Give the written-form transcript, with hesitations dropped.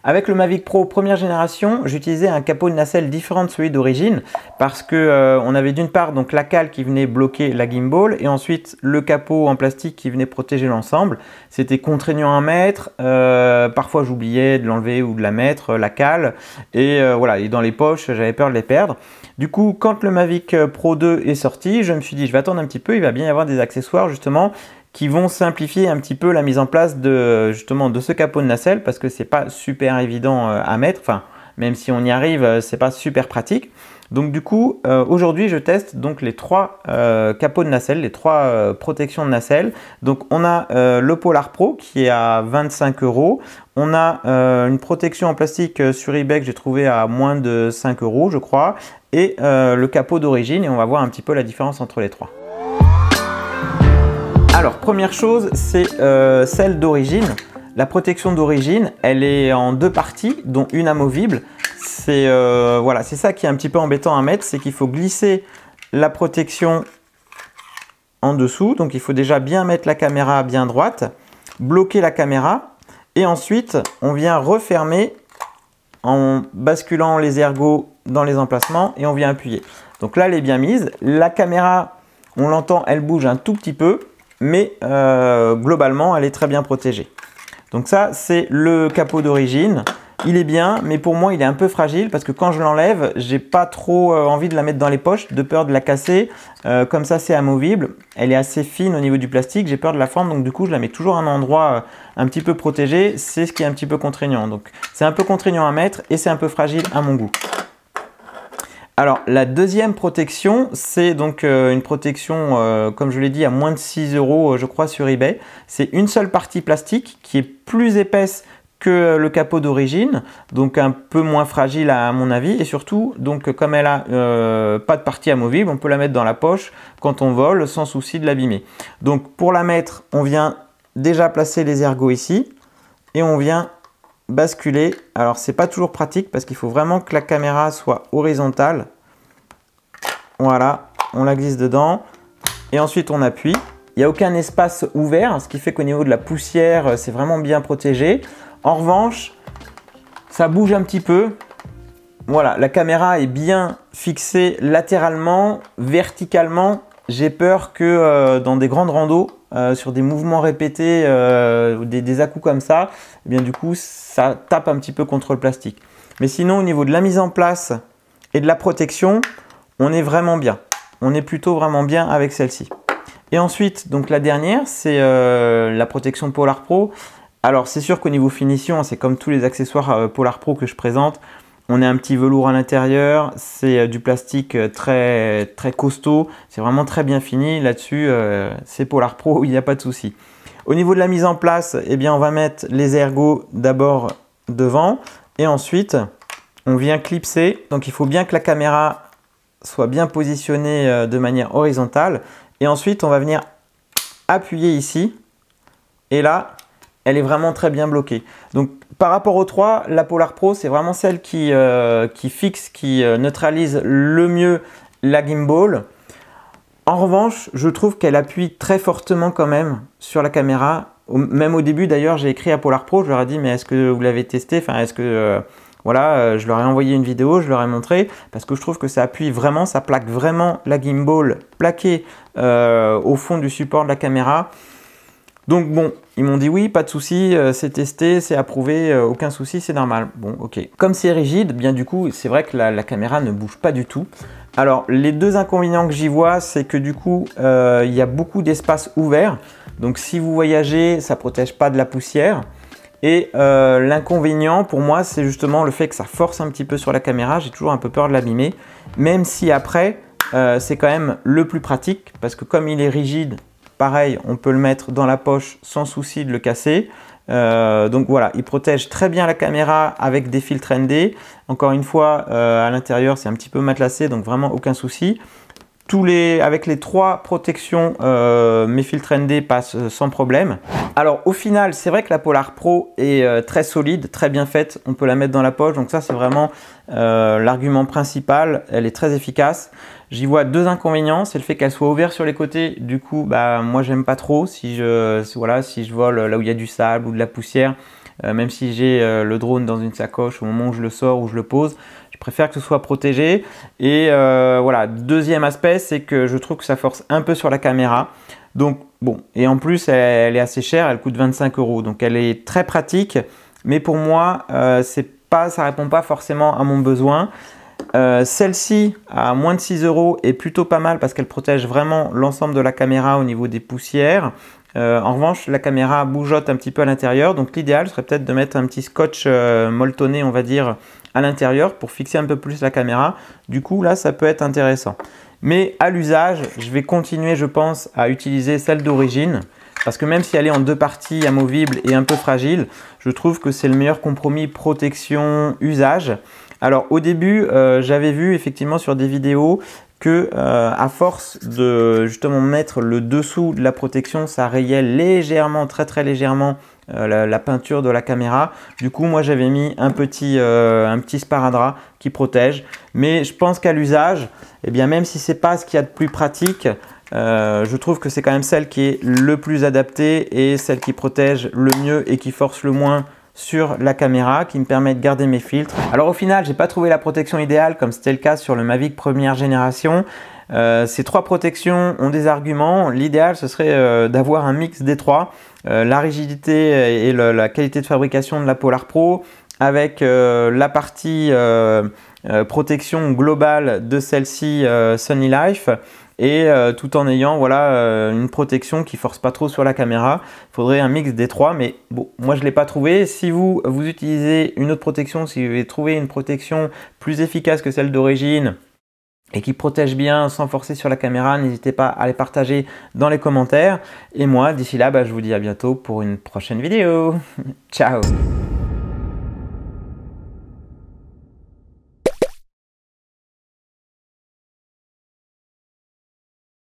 Avec le Mavic Pro première génération, j'utilisais un capot de nacelle différent de celui d'origine parce que on avait d'une part donc la cale qui venait bloquer la gimbal et ensuite le capot en plastique qui venait protéger l'ensemble. C'était contraignant à mettre, parfois j'oubliais de l'enlever ou de la mettre, la cale, et voilà, et dans les poches j'avais peur de les perdre. Du coup, quand le Mavic Pro 2 est sorti, je me suis dit je vais attendre un petit peu, il va bien y avoir des accessoires justement qui vont simplifier un petit peu la mise en place de ce capot de nacelle parce que c'est pas super évident à mettre, enfin même si on y arrive, c'est pas super pratique. Donc du coup, aujourd'hui je teste donc les trois capots de nacelle, les trois protections de nacelle. Donc on a le Polar Pro qui est à 25 €. On a une protection en plastique sur eBay que j'ai trouvé à moins de 5 € je crois. Et le capot d'origine, et on va voir un petit peu la différence entre les trois. Alors première chose, c'est celle d'origine. La protection d'origine, elle est en deux parties, dont une amovible. C'est voilà, c'est ça qui est un petit peu embêtant à mettre, c'est qu'il faut glisser la protection en dessous. Donc il faut déjà bien mettre la caméra bien droite, bloquer la caméra, et ensuite on vient refermer en basculant les ergots dans les emplacements et on vient appuyer. Donc là, elle est bien mise. La caméra, on l'entend, elle bouge un tout petit peu, mais globalement, elle est très bien protégée. Donc ça, c'est le capot d'origine. Il est bien, mais pour moi, il est un peu fragile parce que quand je l'enlève, j'ai pas trop envie de la mettre dans les poches, de peur de la casser. Comme ça, c'est amovible. Elle est assez fine au niveau du plastique. J'ai peur de la fendre, donc du coup, je la mets toujours à un endroit un petit peu protégé. C'est ce qui est un petit peu contraignant. Donc, c'est un peu contraignant à mettre et c'est un peu fragile à mon goût. Alors, la deuxième protection, c'est donc une protection, comme je l'ai dit, à moins de 6 € je crois sur eBay. C'est une seule partie plastique qui est plus épaisse que le capot d'origine, donc un peu moins fragile à mon avis, et surtout, donc comme elle a pas de partie amovible, on peut la mettre dans la poche quand on vole sans souci de l'abîmer. Donc pour la mettre, on vient déjà placer les ergots ici, et on vient basculer. Alors c'est pas toujours pratique parce qu'il faut vraiment que la caméra soit horizontale. Voilà, on la glisse dedans, et ensuite on appuie. Il n'y a aucun espace ouvert, ce qui fait qu'au niveau de la poussière, c'est vraiment bien protégé. En revanche, ça bouge un petit peu. Voilà, la caméra est bien fixée latéralement, verticalement. J'ai peur que dans des grandes randos, sur des mouvements répétés, des à-coups comme ça, eh bien, du coup, ça tape un petit peu contre le plastique. Mais sinon, au niveau de la mise en place et de la protection, on est vraiment bien. On est plutôt vraiment bien avec celle-ci. Et ensuite, donc la dernière, c'est la protection Polar Pro. Alors c'est sûr qu'au niveau finition, c'est comme tous les accessoires Polar Pro que je présente, on a un petit velours à l'intérieur, c'est du plastique très costaud, c'est vraiment très bien fini. Là-dessus, c'est Polar Pro, il n'y a pas de souci. Au niveau de la mise en place, eh bien, on va mettre les ergots d'abord devant et ensuite on vient clipser. Donc il faut bien que la caméra soit bien positionnée de manière horizontale et ensuite on va venir appuyer ici et là, elle est vraiment très bien bloquée. Donc par rapport aux trois, la Polar Pro, c'est vraiment celle qui fixe, qui neutralise le mieux la gimbal. En revanche, je trouve qu'elle appuie très fortement quand même sur la caméra. Même au début d'ailleurs, j'ai écrit à Polar Pro, je leur ai dit mais est-ce que vous l'avez testé? Enfin, est-ce que voilà, je leur ai envoyé une vidéo, je leur ai montré parce que je trouve que ça appuie vraiment, ça plaque vraiment la gimbal plaquée au fond du support de la caméra. Donc bon, ils m'ont dit oui, pas de souci, c'est testé, c'est approuvé, aucun souci, c'est normal. Bon, ok. Comme c'est rigide, bien du coup, c'est vrai que la caméra ne bouge pas du tout. Alors, les deux inconvénients que j'y vois, c'est que du coup, il y a beaucoup d'espace ouvert. Donc, si vous voyagez, ça ne protège pas de la poussière. Et l'inconvénient pour moi, c'est justement le fait que ça force un petit peu sur la caméra. J'ai toujours un peu peur de l'abîmer. Même si après, c'est quand même le plus pratique parce que comme il est rigide, pareil, on peut le mettre dans la poche sans souci de le casser. Donc voilà, il protège très bien la caméra avec des filtres ND. Encore une fois, à l'intérieur, c'est un petit peu matelassé, donc vraiment aucun souci. Avec les trois protections, mes filtres ND passent sans problème. Alors au final, c'est vrai que la Polar Pro est très solide, très bien faite. On peut la mettre dans la poche, donc ça c'est vraiment l'argument principal. Elle est très efficace. J'y vois deux inconvénients, c'est le fait qu'elle soit ouverte sur les côtés. Du coup, bah, moi j'aime pas trop si je vole là où il y a du sable ou de la poussière. même si j'ai le drone dans une sacoche au moment où je le sors ou je le pose. Je préfère que ce soit protégé. Et voilà, deuxième aspect, c'est que je trouve que ça force un peu sur la caméra. Donc bon, et en plus elle est assez chère, elle coûte 25 €. Donc elle est très pratique, mais pour moi ça répond pas forcément à mon besoin. Celle-ci à moins de 6 € est plutôt pas mal parce qu'elle protège vraiment l'ensemble de la caméra au niveau des poussières. En revanche, la caméra bougeotte un petit peu à l'intérieur, donc l'idéal serait peut-être de mettre un petit scotch molletonné, on va dire, à l'intérieur pour fixer un peu plus la caméra. Du coup, là, ça peut être intéressant. Mais à l'usage, je vais continuer, je pense, à utiliser celle d'origine parce que même si elle est en deux parties amovible et un peu fragile, je trouve que c'est le meilleur compromis protection-usage. Alors au début, j'avais vu effectivement sur des vidéos que à force de justement mettre le dessous de la protection, ça rayait légèrement, très légèrement la peinture de la caméra. Du coup, moi j'avais mis un petit sparadrap qui protège. Mais je pense qu'à l'usage, eh bien, même si ce n'est pas ce qu'il y a de plus pratique, je trouve que c'est quand même celle qui est le plus adaptée et celle qui protège le mieux et qui force le moins sur la caméra, qui me permet de garder mes filtres. Alors au final, j'ai pas trouvé la protection idéale comme c'était le cas sur le Mavic première génération. Ces trois protections ont des arguments. L'idéal, ce serait d'avoir un mix des trois. La rigidité et la qualité de fabrication de la Polar Pro avec la partie protection globale de celle-ci Sunny Life et tout en ayant voilà, une protection qui ne force pas trop sur la caméra. Il faudrait un mix des trois, mais bon, moi je ne l'ai pas trouvé. Si vous utilisez une autre protection, si vous avez trouvé une protection plus efficace que celle d'origine et qui protège bien sans forcer sur la caméra, n'hésitez pas à les partager dans les commentaires. Et moi, d'ici là, je vous dis à bientôt pour une prochaine vidéo. Ciao!